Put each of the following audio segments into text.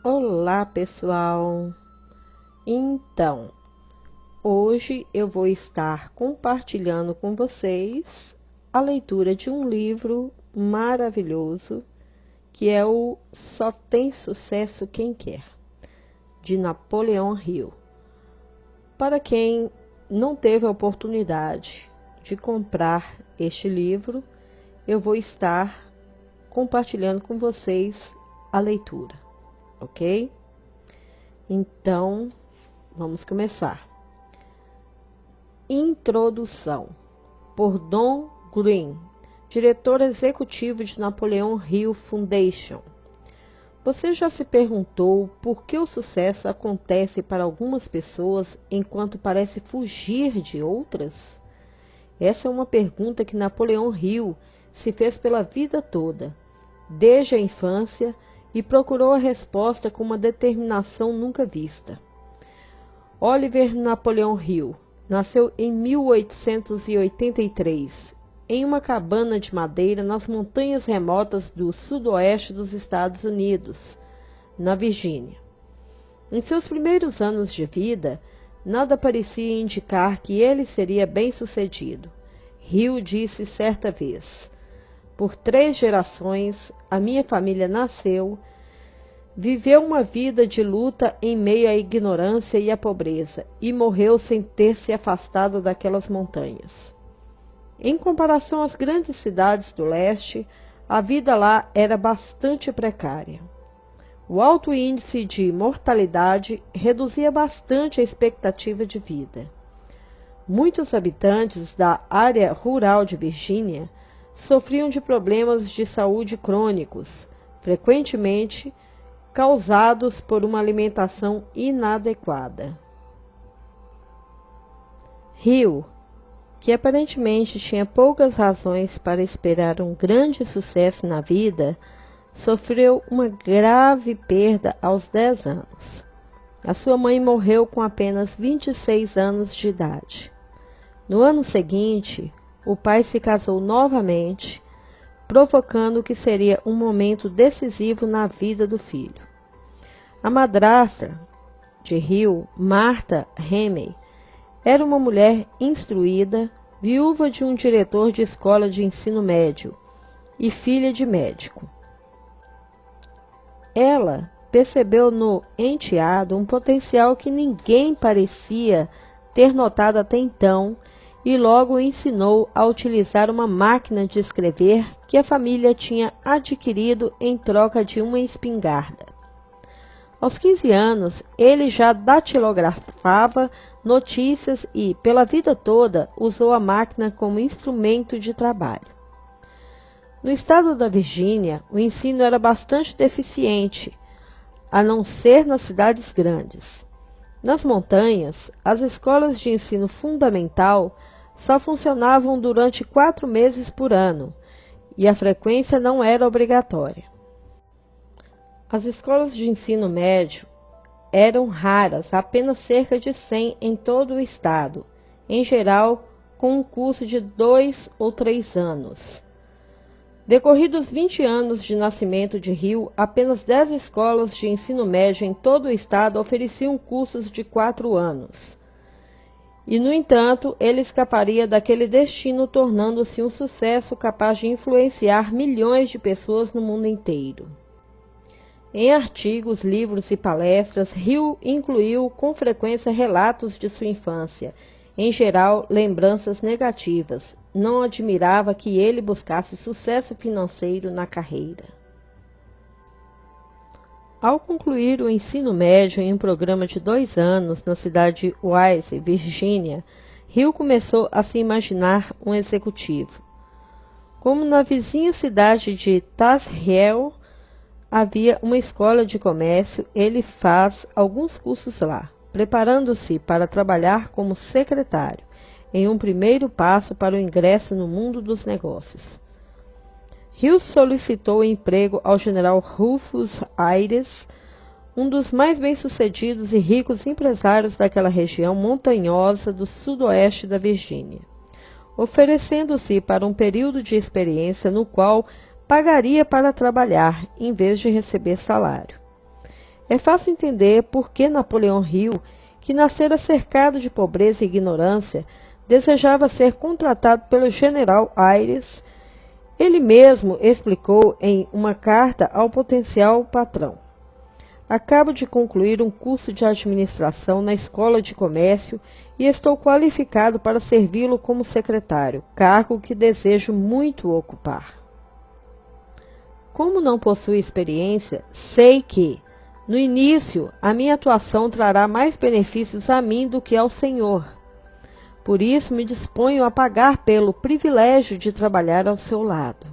Olá, pessoal! Então, hoje eu vou estar compartilhando com vocês a leitura de um livro maravilhoso que é o Só Tem Sucesso Quem Quer, de Napoleão Hill. Para quem não teve a oportunidade de comprar este livro, eu vou estar compartilhando com vocês a leitura. Ok? Então, vamos começar. Introdução, por Don Green, diretor executivo de Napoleão Hill Foundation. Você já se perguntou por que o sucesso acontece para algumas pessoas enquanto parece fugir de outras? Essa é uma pergunta que Napoleão Hill se fez pela vida toda, desde a infância, e procurou a resposta com uma determinação nunca vista. Oliver Napoleão Hill nasceu em 1883, em uma cabana de madeira nas montanhas remotas do sudoeste dos Estados Unidos, na Virgínia. Em seus primeiros anos de vida, nada parecia indicar que ele seria bem-sucedido. Hill disse certa vez: "Por 3 gerações, a minha família nasceu, viveu uma vida de luta em meio à ignorância e à pobreza, e morreu sem ter se afastado daquelas montanhas." Em comparação às grandes cidades do leste, a vida lá era bastante precária. O alto índice de mortalidade reduzia bastante a expectativa de vida. Muitos habitantes da área rural de Virgínia sofriam de problemas de saúde crônicos, frequentemente causados por uma alimentação inadequada. Hill, que aparentemente tinha poucas razões para esperar um grande sucesso na vida, sofreu uma grave perda aos 10 anos. A sua mãe morreu com apenas 26 anos de idade. No ano seguinte, o pai se casou novamente, provocando o que seria um momento decisivo na vida do filho. A madrasta de Hill, Martha Hemey, era uma mulher instruída, viúva de um diretor de escola de ensino médio e filha de médico. Ela percebeu no enteado um potencial que ninguém parecia ter notado até então e logo ensinou a utilizar uma máquina de escrever que a família tinha adquirido em troca de uma espingarda. Aos 15 anos, ele já datilografava notícias e, pela vida toda, usou a máquina como instrumento de trabalho. No estado da Virgínia, o ensino era bastante deficiente, a não ser nas cidades grandes. Nas montanhas, as escolas de ensino fundamental só funcionavam durante 4 meses por ano, e a frequência não era obrigatória. As escolas de ensino médio eram raras, apenas cerca de 100 em todo o estado, em geral com um curso de 2 ou 3 anos. Decorridos 20 anos de nascimento de Hill, apenas 10 escolas de ensino médio em todo o estado ofereciam cursos de 4 anos. E, no entanto, ele escaparia daquele destino, tornando-se um sucesso capaz de influenciar milhões de pessoas no mundo inteiro. Em artigos, livros e palestras, Hill incluiu com frequência relatos de sua infância, em geral lembranças negativas. Não admirava que ele buscasse sucesso financeiro na carreira. Ao concluir o ensino médio em um programa de 2 anos na cidade de Wise, Virgínia, Hill começou a se imaginar um executivo. Como na vizinha cidade de Tazriel havia uma escola de comércio, ele faz alguns cursos lá, preparando-se para trabalhar como secretário, em um primeiro passo para o ingresso no mundo dos negócios. Hill solicitou emprego ao general Rufus Ayres, um dos mais bem-sucedidos e ricos empresários daquela região montanhosa do sudoeste da Virgínia, oferecendo-se para um período de experiência no qual pagaria para trabalhar, em vez de receber salário. É fácil entender por que Napoleão Hill, que nascera cercado de pobreza e ignorância, desejava ser contratado pelo general Ayres. Ele mesmo explicou em uma carta ao potencial patrão: acabo de concluir um curso de administração na Escola de Comércio e estou qualificado para servi-lo como secretário, cargo que desejo muito ocupar. Como não possuo experiência, sei que, no início, a minha atuação trará mais benefícios a mim do que ao senhor. Por isso me disponho a pagar pelo privilégio de trabalhar ao seu lado.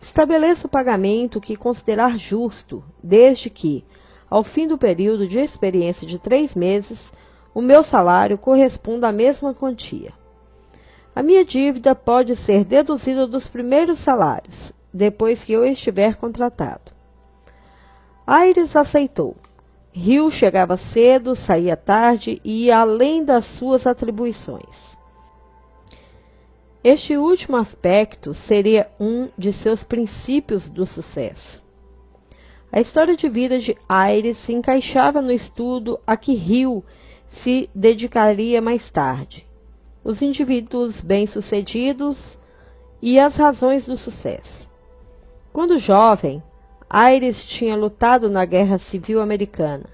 Estabeleço o pagamento que considerar justo, desde que, ao fim do período de experiência de 3 meses, o meu salário corresponda à mesma quantia. A minha dívida pode ser deduzida dos primeiros salários, depois que eu estiver contratado. Ayres aceitou. Hill chegava cedo, saía tarde e ia além das suas atribuições. Este último aspecto seria um de seus princípios do sucesso. A história de vida de Ayres se encaixava no estudo a que Hill se dedicaria mais tarde: os indivíduos bem-sucedidos e as razões do sucesso. Quando jovem, Ayres tinha lutado na Guerra Civil Americana,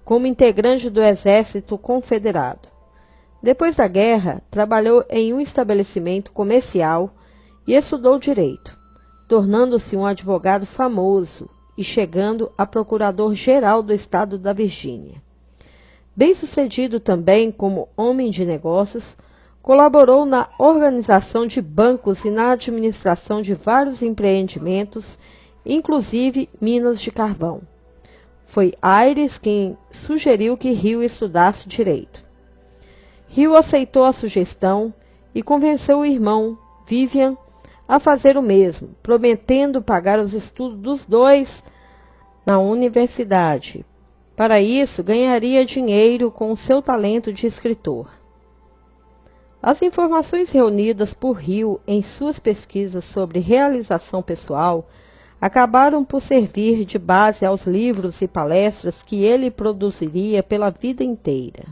como integrante do Exército Confederado. Depois da guerra, trabalhou em um estabelecimento comercial e estudou direito, tornando-se um advogado famoso e chegando a procurador-geral do estado da Virgínia. Bem-sucedido também como homem de negócios, colaborou na organização de bancos e na administração de vários empreendimentos, inclusive minas de carvão. Foi Ayres quem sugeriu que Hill estudasse direito. Hill aceitou a sugestão e convenceu o irmão, Vivian, a fazer o mesmo, prometendo pagar os estudos dos dois na universidade. Para isso, ganharia dinheiro com o seu talento de escritor. As informações reunidas por Hill em suas pesquisas sobre realização pessoal acabaram por servir de base aos livros e palestras que ele produziria pela vida inteira.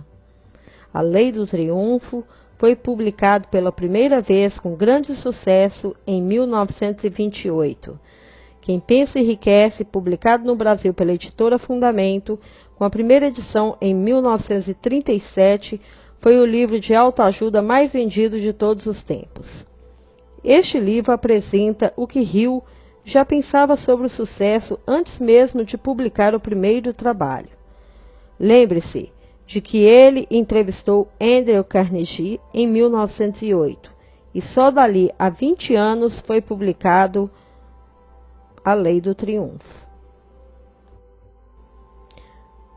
A Lei do Triunfo foi publicado pela primeira vez com grande sucesso em 1928. Quem Pensa Enriquece, publicado no Brasil pela editora Fundamento, com a primeira edição em 1937, foi o livro de autoajuda mais vendido de todos os tempos. Este livro apresenta o que Hill já pensava sobre o sucesso antes mesmo de publicar o primeiro trabalho. Lembre-se de que ele entrevistou Andrew Carnegie em 1908 e só dali a 20 anos foi publicado A Lei do Triunfo.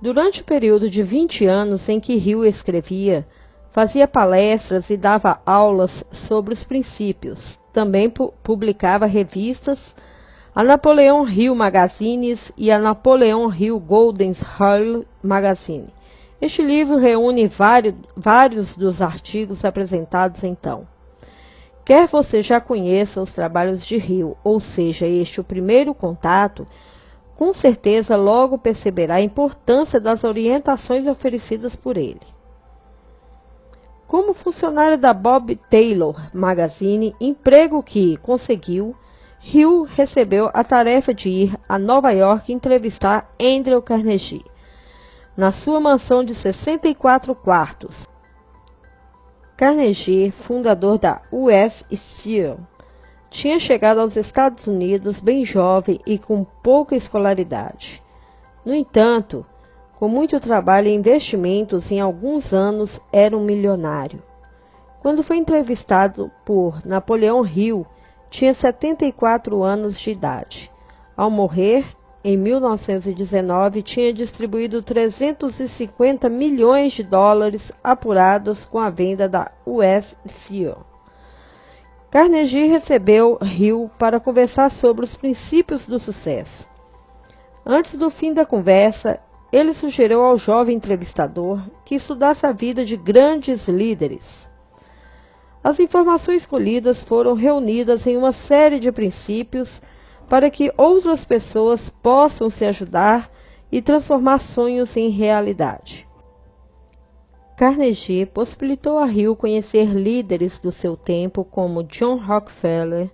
Durante o período de 20 anos em que Hill escrevia, fazia palestras e dava aulas sobre os princípios. Também publicava revistas, a Napoleon Hill Magazines e a Napoleon Hill Golden Hill Magazine. Este livro reúne vários dos artigos apresentados então. Quer você já conheça os trabalhos de Hill, ou seja, este o primeiro contato, com certeza logo perceberá a importância das orientações oferecidas por ele. Como funcionário da Bob Taylor Magazine, emprego que conseguiu, Hill recebeu a tarefa de ir a Nova York entrevistar Andrew Carnegie, na sua mansão de 64 quartos. Carnegie, fundador da US Steel, tinha chegado aos Estados Unidos bem jovem e com pouca escolaridade. No entanto, com muito trabalho e investimentos, em alguns anos era um milionário. Quando foi entrevistado por Napoleão Hill, tinha 74 anos de idade. Ao morrer, em 1919, tinha distribuído 350 milhões de dólares apurados com a venda da US Steel. Carnegie recebeu Hill para conversar sobre os princípios do sucesso. Antes do fim da conversa, ele sugeriu ao jovem entrevistador que estudasse a vida de grandes líderes. As informações colhidas foram reunidas em uma série de princípios para que outras pessoas possam se ajudar e transformar sonhos em realidade. Carnegie possibilitou a Hill conhecer líderes do seu tempo como John Rockefeller,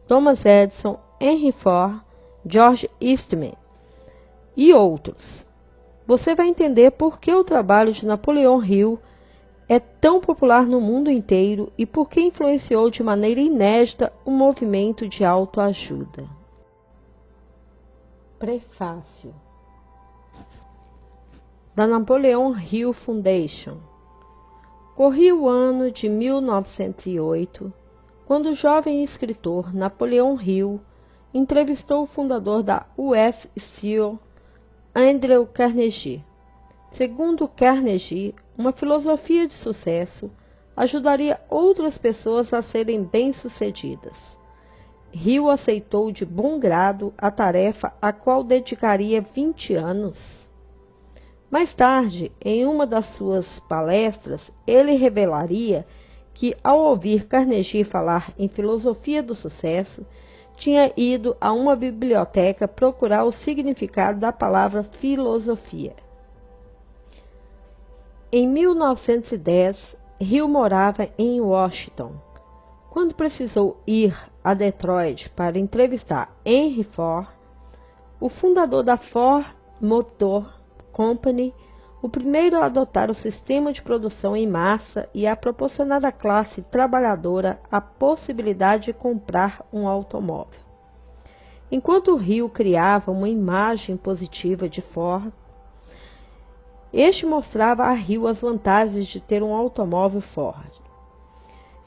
Thomas Edison, Henry Ford, George Eastman e outros. Você vai entender por que o trabalho de Napoleon Hill é tão popular no mundo inteiro e por que influenciou de maneira inédita o movimento de autoajuda. Prefácio da Napoleon Hill Foundation. Corria o ano de 1908, quando o jovem escritor Napoleon Hill entrevistou o fundador da US Steel, Andrew Carnegie. Segundo Carnegie, uma filosofia de sucesso ajudaria outras pessoas a serem bem-sucedidas. Hill aceitou de bom grado a tarefa a qual dedicaria 20 anos. Mais tarde, em uma das suas palestras, ele revelaria que, ao ouvir Carnegie falar em filosofia do sucesso, tinha ido a uma biblioteca procurar o significado da palavra filosofia. Em 1910, Hill morava em Washington. Quando precisou ir a Detroit para entrevistar Henry Ford, o fundador da Ford Motor Company, o primeiro a adotar o sistema de produção em massa e a proporcionar à classe trabalhadora a possibilidade de comprar um automóvel. Enquanto Hill criava uma imagem positiva de Ford, este mostrava a Hill as vantagens de ter um automóvel Ford.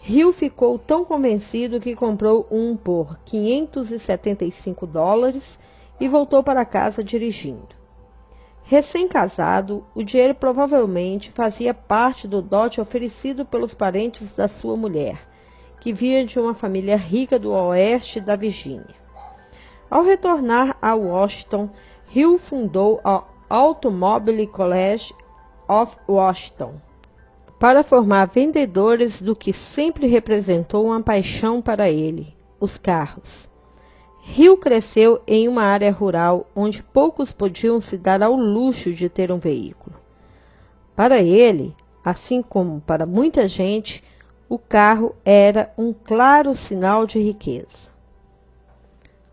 Hill ficou tão convencido que comprou um por $575 e voltou para casa dirigindo. Recém-casado, o dinheiro provavelmente fazia parte do dote oferecido pelos parentes da sua mulher, que vinha de uma família rica do oeste da Virgínia. Ao retornar a Washington, Hill fundou a Automobile College of Washington, para formar vendedores do que sempre representou uma paixão para ele, os carros. Hill cresceu em uma área rural onde poucos podiam se dar ao luxo de ter um veículo. Para ele, assim como para muita gente, o carro era um claro sinal de riqueza.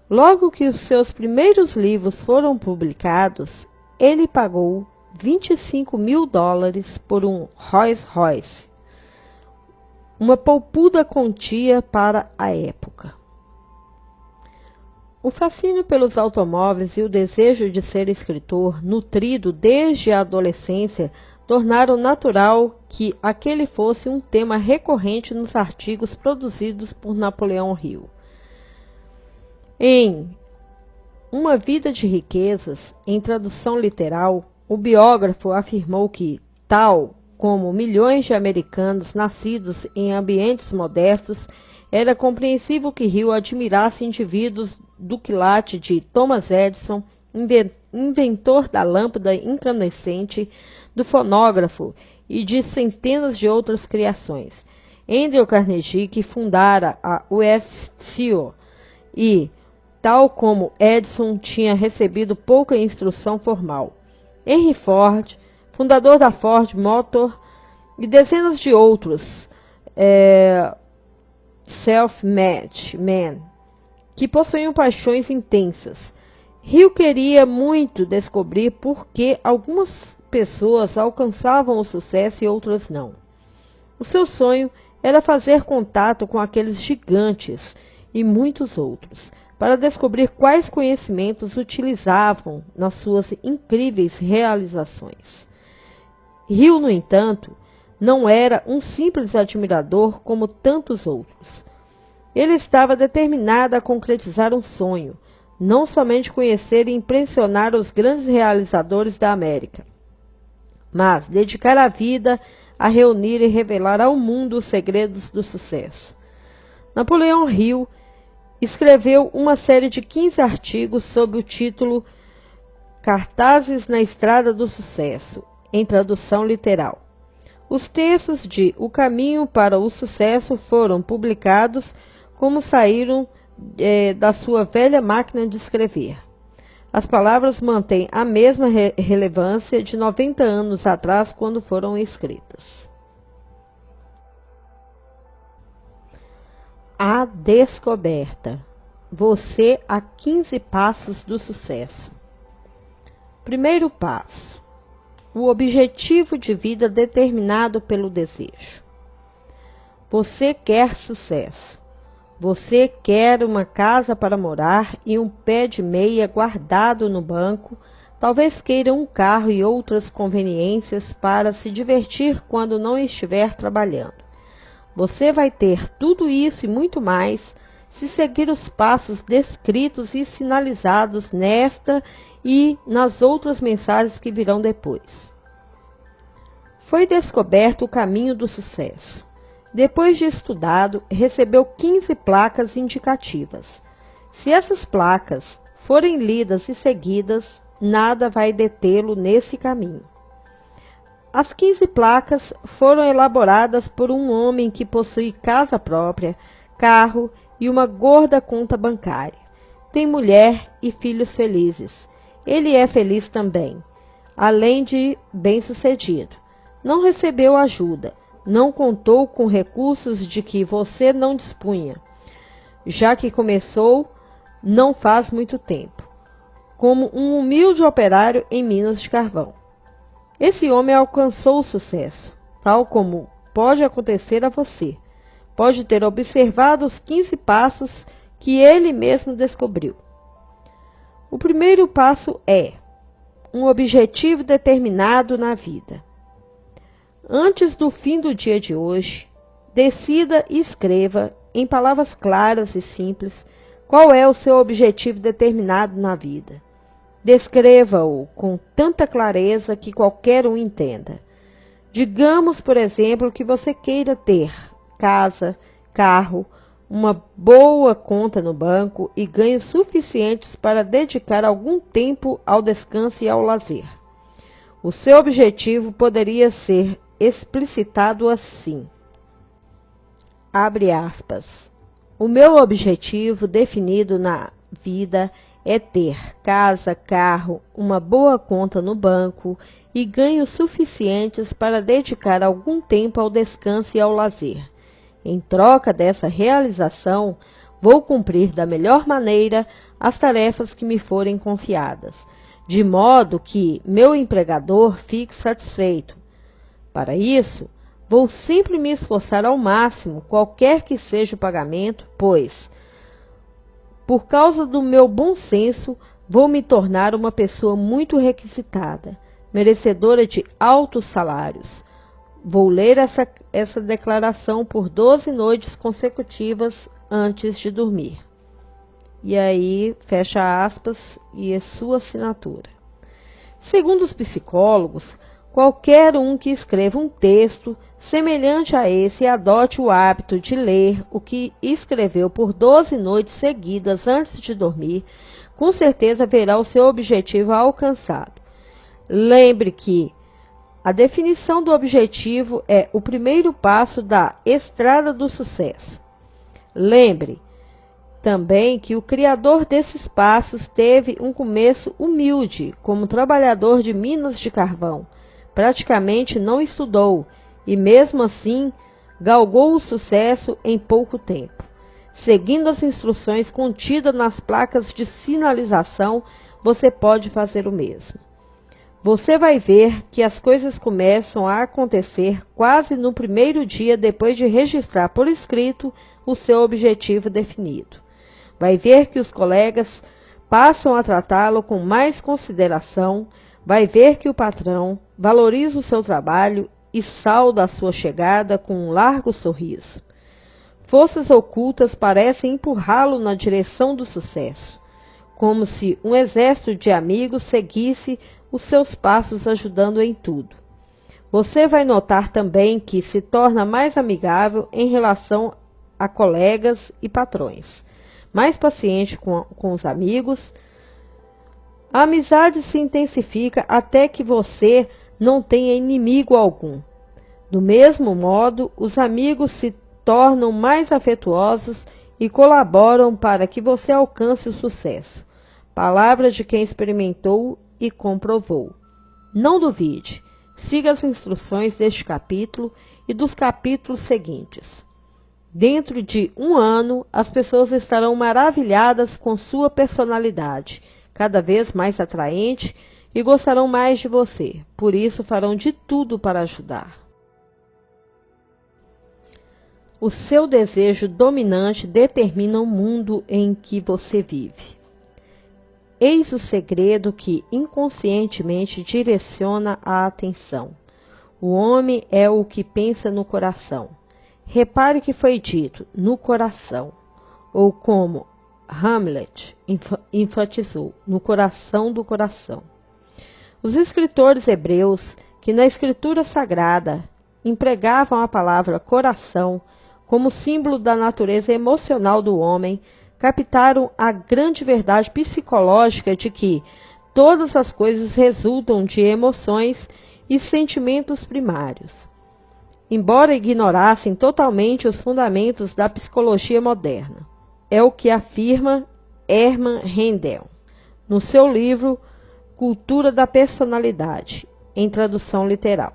Logo que os seus primeiros livros foram publicados, ele pagou $25.000 por um Rolls Royce, uma poupuda quantia para a época. O fascínio pelos automóveis e o desejo de ser escritor, nutrido desde a adolescência, tornaram natural que aquele fosse um tema recorrente nos artigos produzidos por Napoleon Hill. Em Uma Vida de Riquezas, em tradução literal, o biógrafo afirmou que, tal como milhões de americanos nascidos em ambientes modestos, era compreensível que Hill admirasse indivíduos do quilate de Thomas Edison, inventor da lâmpada incandescente, do fonógrafo e de centenas de outras criações. Andrew Carnegie, que fundara a US Steel e, tal como Edison, tinha recebido pouca instrução formal. Henry Ford, fundador da Ford Motor, e dezenas de outros self-made men, que possuíam paixões intensas. Hill queria muito descobrir por que algumas pessoas alcançavam o sucesso e outras não. O seu sonho era fazer contato com aqueles gigantes e muitos outros, para descobrir quais conhecimentos utilizavam nas suas incríveis realizações. Hill, no entanto, não era um simples admirador como tantos outros. Ele estava determinado a concretizar um sonho, não somente conhecer e impressionar os grandes realizadores da América, mas dedicar a vida a reunir e revelar ao mundo os segredos do sucesso. Napoleon Hill escreveu uma série de 15 artigos sob o título Cartazes na Estrada do Sucesso, em tradução literal. Os textos de O Caminho para o Sucesso foram publicados como saíram da sua velha máquina de escrever. As palavras mantêm a mesma relevância de 90 anos atrás, quando foram escritas. A descoberta. Você a 15 passos do sucesso. Primeiro passo. O objetivo de vida determinado pelo desejo. Você quer sucesso. Você quer uma casa para morar e um pé de meia guardado no banco. Talvez queira um carro e outras conveniências para se divertir quando não estiver trabalhando. Você vai ter tudo isso e muito mais se seguir os passos descritos e sinalizados nesta e nas outras mensagens que virão depois. Foi descoberto o caminho do sucesso. Depois de estudado, recebeu 15 placas indicativas. Se essas placas forem lidas e seguidas, nada vai detê-lo nesse caminho. As 15 placas foram elaboradas por um homem que possui casa própria, carro e uma gorda conta bancária. Tem mulher e filhos felizes. Ele é feliz também, além de bem-sucedido. Não recebeu ajuda, não contou com recursos de que você não dispunha, já que começou não faz muito tempo, como um humilde operário em minas de carvão. Esse homem alcançou o sucesso, tal como pode acontecer a você. Pode ter observado os 15 passos que ele mesmo descobriu. O primeiro passo é um objetivo determinado na vida. Antes do fim do dia de hoje, decida e escreva, em palavras claras e simples, qual é o seu objetivo determinado na vida. Descreva-o com tanta clareza que qualquer um entenda. Digamos, por exemplo, que você queira ter casa, carro, uma boa conta no banco e ganhos suficientes para dedicar algum tempo ao descanso e ao lazer. O seu objetivo poderia ser explicitado assim. Abre aspas. O meu objetivo definido na vida é ter casa, carro, uma boa conta no banco e ganhos suficientes para dedicar algum tempo ao descanso e ao lazer. Em troca dessa realização, vou cumprir da melhor maneira as tarefas que me forem confiadas, de modo que meu empregador fique satisfeito. Para isso, vou sempre me esforçar ao máximo, qualquer que seja o pagamento, pois, por causa do meu bom senso, vou me tornar uma pessoa muito requisitada, merecedora de altos salários. Vou ler essa declaração por 12 noites consecutivas antes de dormir. E aí, fecha aspas, e é sua assinatura. Segundo os psicólogos, qualquer um que escreva um texto semelhante a esse e adote o hábito de ler o que escreveu por 12 noites seguidas antes de dormir, com certeza verá o seu objetivo alcançado. Lembre que a definição do objetivo é o primeiro passo da estrada do sucesso. Lembre também que o criador desses passos teve um começo humilde, como trabalhador de minas de carvão. Praticamente não estudou e, mesmo assim, galgou o sucesso em pouco tempo. Seguindo as instruções contidas nas placas de sinalização, você pode fazer o mesmo. Você vai ver que as coisas começam a acontecer quase no primeiro dia depois de registrar por escrito o seu objetivo definido. Vai ver que os colegas passam a tratá-lo com mais consideração, vai ver que o patrão valoriza o seu trabalho e sauda a sua chegada com um largo sorriso. Forças ocultas parecem empurrá-lo na direção do sucesso, como se um exército de amigos seguisse os seus passos ajudando em tudo. Você vai notar também que se torna mais amigável em relação a colegas e patrões, mais paciente com os amigos. A amizade se intensifica até que você não tenha inimigo algum. Do mesmo modo, os amigos se tornam mais afetuosos e colaboram para que você alcance o sucesso. palavra de quem experimentou e comprovou. Não duvide, siga as instruções deste capítulo e dos capítulos seguintes. Dentro de 1 ano, as pessoas estarão maravilhadas com sua personalidade, cada vez mais atraente, e gostarão mais de você. Por isso, farão de tudo para ajudar. O seu desejo dominante determina o mundo em que você vive. Eis o segredo que inconscientemente direciona a atenção. O homem é o que pensa no coração. Repare que foi dito no coração, ou como Hamlet enfatizou, no coração do coração. Os escritores hebreus, que na escritura sagrada empregavam a palavra coração como símbolo da natureza emocional do homem, captaram a grande verdade psicológica de que todas as coisas resultam de emoções e sentimentos primários. Embora ignorassem totalmente os fundamentos da psicologia moderna. É o que afirma Hermann Handel no seu livro Cultura da Personalidade, em tradução literal.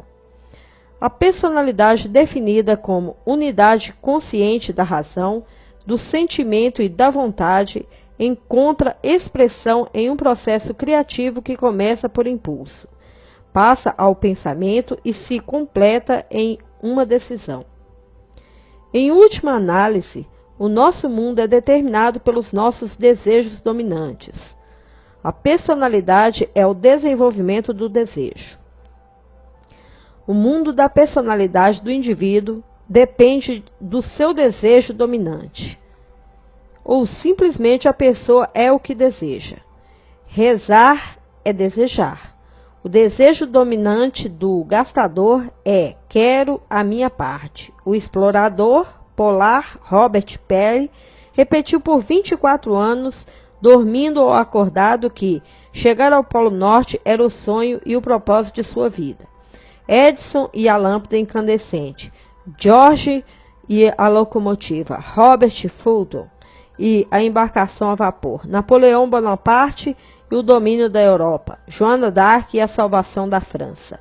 A personalidade definida como unidade consciente da razão, do sentimento e da vontade, encontra expressão em um processo criativo que começa por impulso, passa ao pensamento e se completa em uma decisão. Em última análise, o nosso mundo é determinado pelos nossos desejos dominantes. A personalidade é o desenvolvimento do desejo. O mundo da personalidade do indivíduo depende do seu desejo dominante. Ou simplesmente a pessoa é o que deseja. Rezar é desejar. O desejo dominante do gastador é quero a minha parte. O explorador polar Robert Peary repetiu por 24 anos, dormindo ou acordado, que chegar ao Polo Norte era o sonho e o propósito de sua vida. Edison e a lâmpada incandescente, George e a locomotiva, Robert Fulton e a embarcação a vapor, Napoleão Bonaparte e o domínio da Europa, Joana d'Arc e a salvação da França,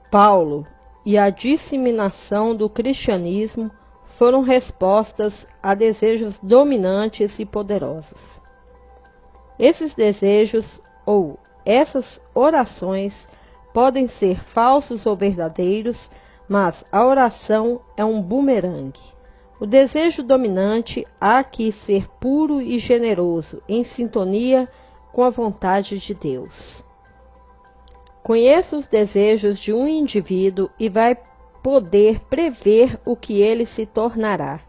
Paulo e a disseminação do cristianismo foram respostas a desejos dominantes e poderosos. Esses desejos ou essas orações podem ser falsos ou verdadeiros, mas a oração é um bumerangue. O desejo dominante há que ser puro e generoso, em sintonia com a vontade de Deus. Conheça os desejos de um indivíduo e vai poder prever o que ele se tornará.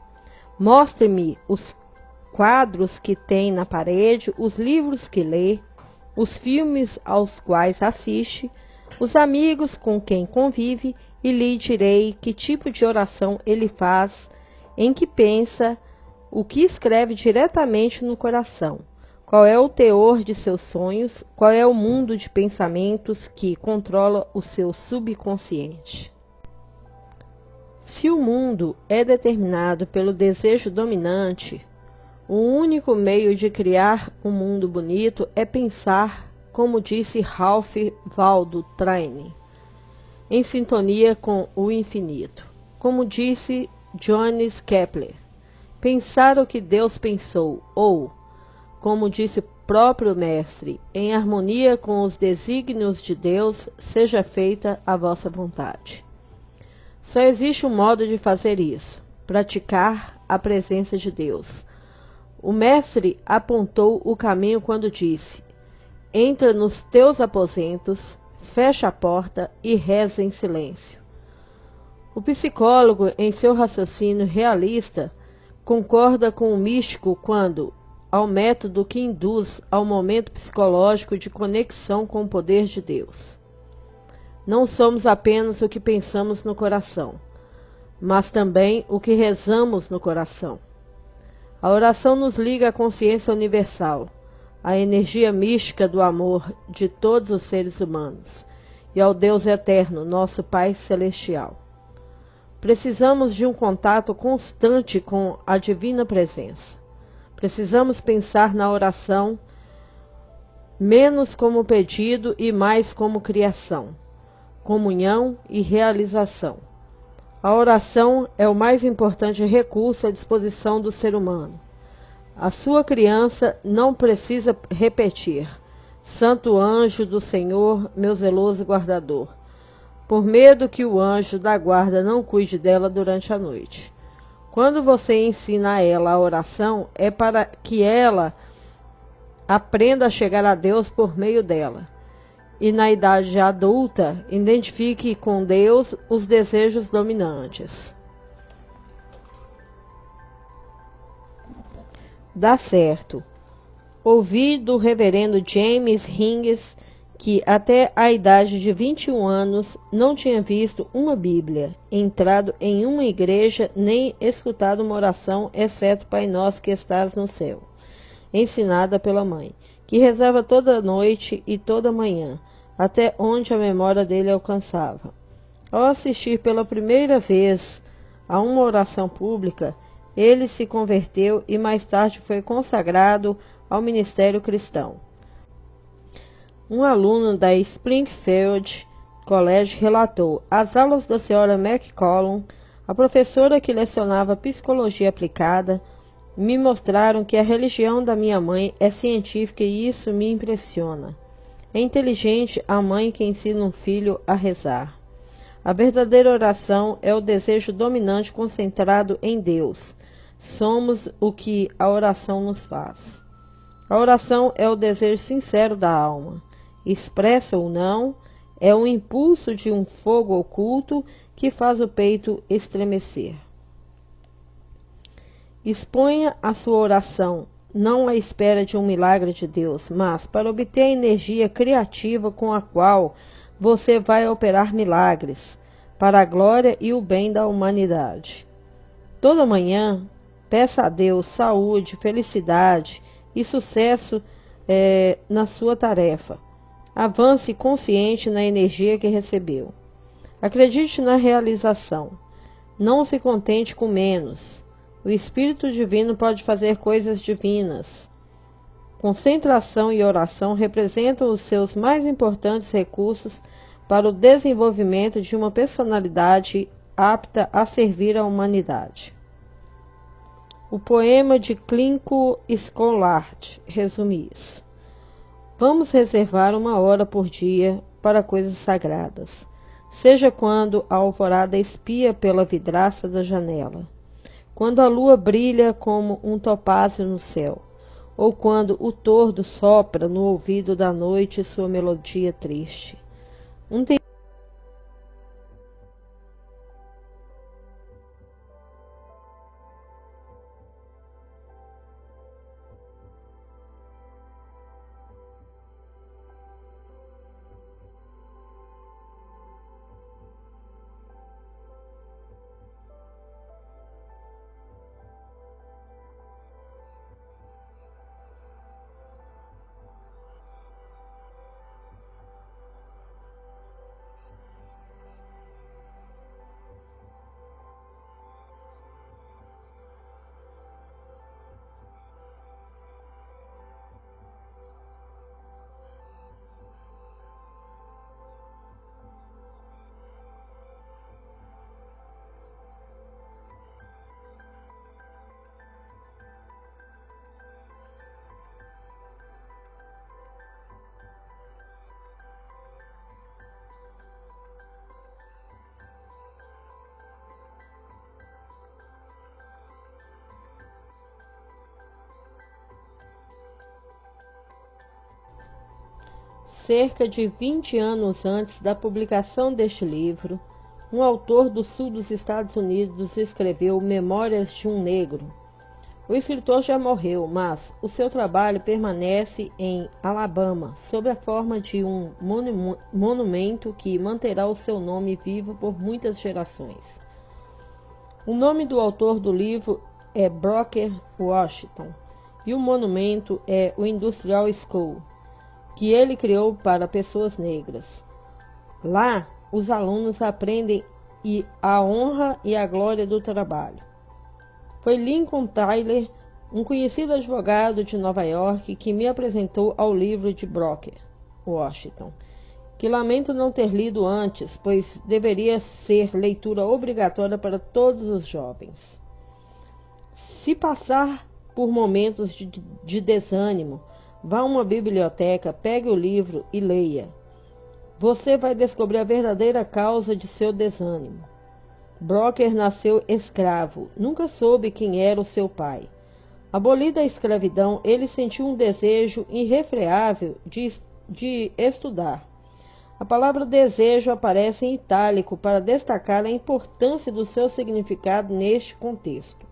Mostre-me os quadros que tem na parede, os livros que lê, os filmes aos quais assiste, os amigos com quem convive, e lhe direi que tipo de oração ele faz, em que pensa, o que escreve diretamente no coração. Qual é o teor de seus sonhos? Qual é o mundo de pensamentos que controla o seu subconsciente? Se o mundo é determinado pelo desejo dominante, o único meio de criar um mundo bonito é pensar, como disse Ralph Waldo Trine, em sintonia com o infinito. Como disse Johannes Kepler, pensar o que Deus pensou, ou, como disse o próprio Mestre, em harmonia com os desígnios de Deus, seja feita a vossa vontade. Só existe um modo de fazer isso: praticar a presença de Deus. O Mestre apontou o caminho quando disse: entra nos teus aposentos, fecha a porta e reza em silêncio. O psicólogo, em seu raciocínio realista, concorda com o místico quando ao método que induz ao momento psicológico de conexão com o poder de Deus. Não somos apenas o que pensamos no coração, mas também o que rezamos no coração. A oração nos liga à consciência universal, à energia mística do amor de todos os seres humanos e ao Deus eterno, nosso Pai Celestial. Precisamos de um contato constante com a Divina Presença. Precisamos pensar na oração menos como pedido e mais como criação, comunhão e realização. A oração é o mais importante recurso à disposição do ser humano. A sua criança não precisa repetir: Santo anjo do Senhor, meu zeloso guardador, por medo que o anjo da guarda não cuide dela durante a noite. Quando você ensina a ela a oração, é para que ela aprenda a chegar a Deus por meio dela. E na idade adulta, identifique com Deus os desejos dominantes. Dá certo. Ouvi do reverendo James Hingis que até a idade de 21 anos não tinha visto uma Bíblia, entrado em uma igreja, nem escutado uma oração, exceto Pai Nosso que estás no céu, ensinada pela mãe, que rezava toda noite e toda manhã, até onde a memória dele alcançava. Ao assistir pela primeira vez a uma oração pública, ele se converteu e mais tarde foi consagrado ao ministério cristão. Um aluno da Springfield College relatou: as aulas da Sra. McCollum, a professora que lecionava psicologia aplicada, me mostraram que a religião da minha mãe é científica e isso me impressiona. É inteligente a mãe que ensina um filho a rezar. A verdadeira oração é o desejo dominante concentrado em Deus. Somos o que a oração nos faz. A oração é o desejo sincero da alma. Expresso ou não, é o impulso de um fogo oculto que faz o peito estremecer. Exponha a sua oração, não à espera de um milagre de Deus, mas para obter a energia criativa com a qual você vai operar milagres, para a glória e o bem da humanidade. Toda manhã, peça a Deus saúde, felicidade e sucesso na sua tarefa. Avance consciente na energia que recebeu. Acredite na realização. Não se contente com menos. O Espírito Divino pode fazer coisas divinas. Concentração e oração representam os seus mais importantes recursos para o desenvolvimento de uma personalidade apta a servir a humanidade. O poema de Clinco Scollard resume isso. Vamos reservar 1 hora por dia para coisas sagradas, seja quando a alvorada espia pela vidraça da janela, quando a lua brilha como um topázio no céu, ou quando o tordo sopra no ouvido da noite sua melodia triste. Cerca de 20 anos antes da publicação deste livro, um autor do sul dos Estados Unidos escreveu Memórias de um Negro. O escritor já morreu, mas o seu trabalho permanece em Alabama, sob a forma de um monumento que manterá o seu nome vivo por muitas gerações. O nome do autor do livro é Booker Washington, e o monumento é o Industrial School, que ele criou para pessoas negras. Lá, os alunos aprendem a honra e a glória do trabalho. Foi Lincoln Tyler um conhecido advogado de Nova York que me apresentou ao livro de Brooke Washington, que lamento não ter lido antes, pois deveria ser leitura obrigatória para todos os jovens. Se passar por momentos de desânimo, vá a uma biblioteca, pegue o livro e leia. Você vai descobrir a verdadeira causa de seu desânimo. Brooke nasceu escravo, nunca soube quem era o seu pai. Abolida a escravidão, ele sentiu um desejo irrefreável de estudar. A palavra desejo aparece em itálico para destacar a importância do seu significado neste contexto.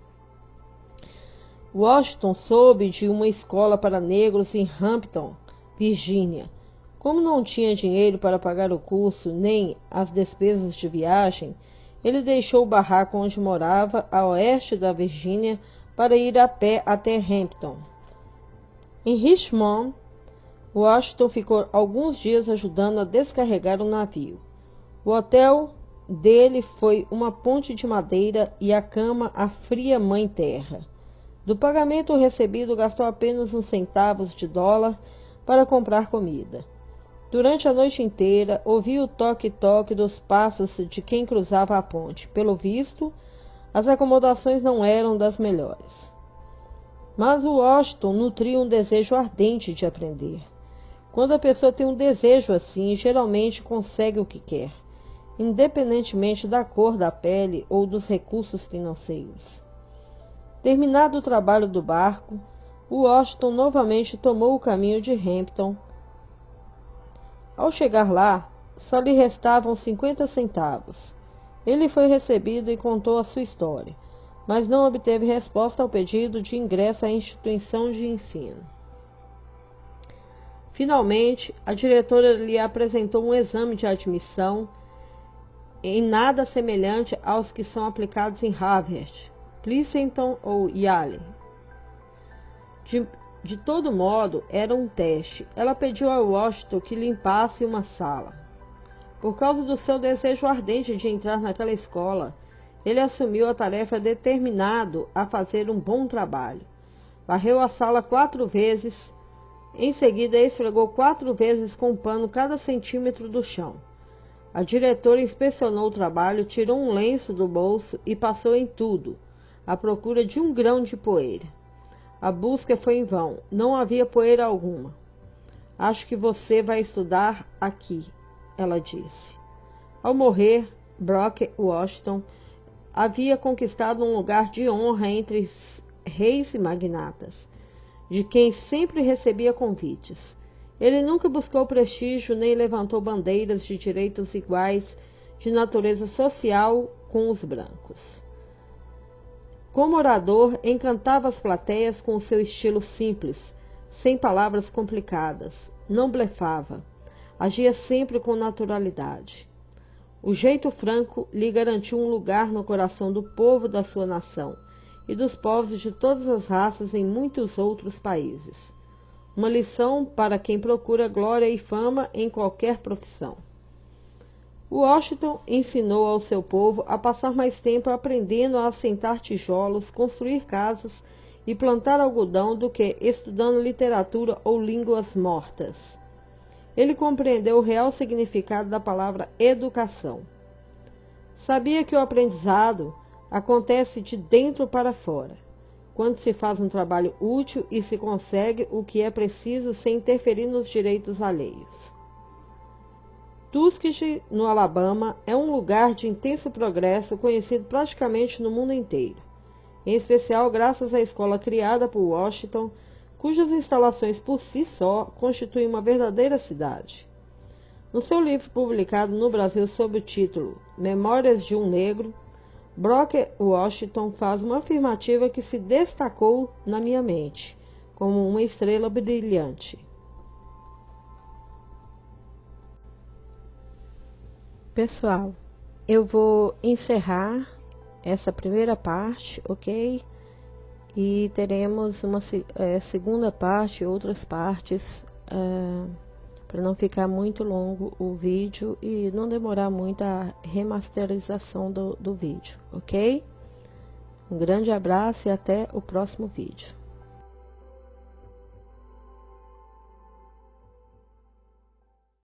Washington soube de uma escola para negros em Hampton, Virgínia. Como não tinha dinheiro para pagar o curso nem as despesas de viagem, ele deixou o barraco onde morava, a oeste da Virgínia, para ir a pé até Hampton. Em Richmond, Washington ficou alguns dias ajudando a descarregar o navio. O hotel dele foi uma ponte de madeira e a cama a fria mãe terra. Do pagamento recebido, gastou apenas uns centavos de dólar para comprar comida. Durante a noite inteira, ouviu o toque-toque dos passos de quem cruzava a ponte. Pelo visto, as acomodações não eram das melhores. Mas o Washington nutria um desejo ardente de aprender. Quando a pessoa tem um desejo assim, geralmente consegue o que quer, independentemente da cor da pele ou dos recursos financeiros. Terminado o trabalho do barco, o Washington novamente tomou o caminho de Hampton. Ao chegar lá, só lhe restavam 50 centavos. Ele foi recebido e contou a sua história, mas não obteve resposta ao pedido de ingresso à instituição de ensino. Finalmente, a diretora lhe apresentou um exame de admissão em nada semelhante aos que são aplicados em Harvard, Princeton ou Yale. De todo modo, era um teste. Ela pediu a Washington que limpasse uma sala. Por causa do seu desejo ardente de entrar naquela escola, ele assumiu a tarefa determinado a fazer um bom trabalho. Varreu a sala 4 vezes, em seguida esfregou 4 vezes com um pano cada centímetro do chão. A diretora inspecionou o trabalho, tirou um lenço do bolso e passou em tudo, à procura de um grão de poeira. A busca foi em vão, não havia poeira alguma. Acho que você vai estudar aqui, ela disse. Ao morrer, Brooke Washington havia conquistado um lugar de honra entre reis e magnatas, de quem sempre recebia convites. Ele nunca buscou prestígio nem levantou bandeiras de direitos iguais de natureza social com os brancos. Como orador, encantava as plateias com o seu estilo simples, sem palavras complicadas. Não blefava. Agia sempre com naturalidade. O jeito franco lhe garantiu um lugar no coração do povo da sua nação e dos povos de todas as raças em muitos outros países. Uma lição para quem procura glória e fama em qualquer profissão. Washington ensinou ao seu povo a passar mais tempo aprendendo a assentar tijolos, construir casas e plantar algodão do que estudando literatura ou línguas mortas. Ele compreendeu o real significado da palavra educação. Sabia que o aprendizado acontece de dentro para fora, quando se faz um trabalho útil e se consegue o que é preciso sem interferir nos direitos alheios. Tuskegee, no Alabama, é um lugar de intenso progresso conhecido praticamente no mundo inteiro, em especial graças à escola criada por Washington, cujas instalações por si só constituem uma verdadeira cidade. No seu livro publicado no Brasil sob o título Memórias de um Negro, Brooke Washington faz uma afirmativa que se destacou na minha mente como uma estrela brilhante. Pessoal, eu vou encerrar essa primeira parte, ok? E teremos uma segunda parte, outras partes, para não ficar muito longo o vídeo e não demorar muito a remasterização do vídeo, ok? Um grande abraço e até o próximo vídeo.